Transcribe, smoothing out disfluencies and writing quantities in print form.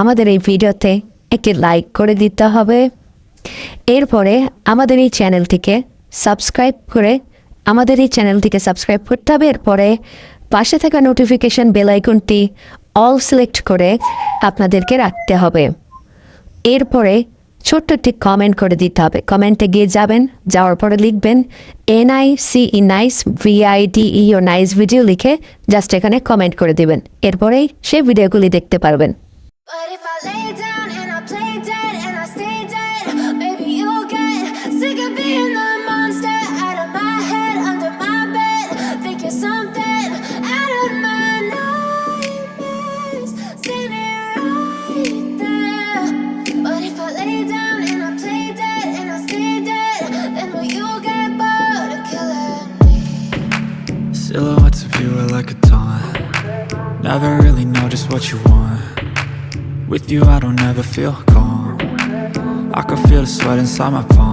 আমাদের এই ভিডিওতে একটি লাইক করে দিতে হবে। এরপরে আমাদের এই চ্যানেলটিকে সাবস্ক্রাইব করতে হবে। এরপরে পাশে থাকা নোটিফিকেশন বেল আইকনটি অল সিলেক্ট করে আপনাদেরকে রাখতে হবে। এরপরে ছোট্ট একটি কমেন্ট করে দিতে হবে। কমেন্টে গিয়ে যাওয়ার পরে লিখবেন NICE nice VIDEO nice video লিখে জাস্ট এখানে কমেন্ট করে দিবেন। এরপরেই সেই ভিডিওগুলি দেখতে পারবেন। But if I lay down and I play dead and I stay dead, maybe you'll get sick of being the monster out of my head, under my bed. Think you're something out of my nightmares, standing right there. But if I lay down and I play dead and I stay dead, then will you get bored of killing me? Silhouettes of you are like a taunt. Never really know just what you want. With you I don't ever feel calm. I can feel the sweat inside my palm.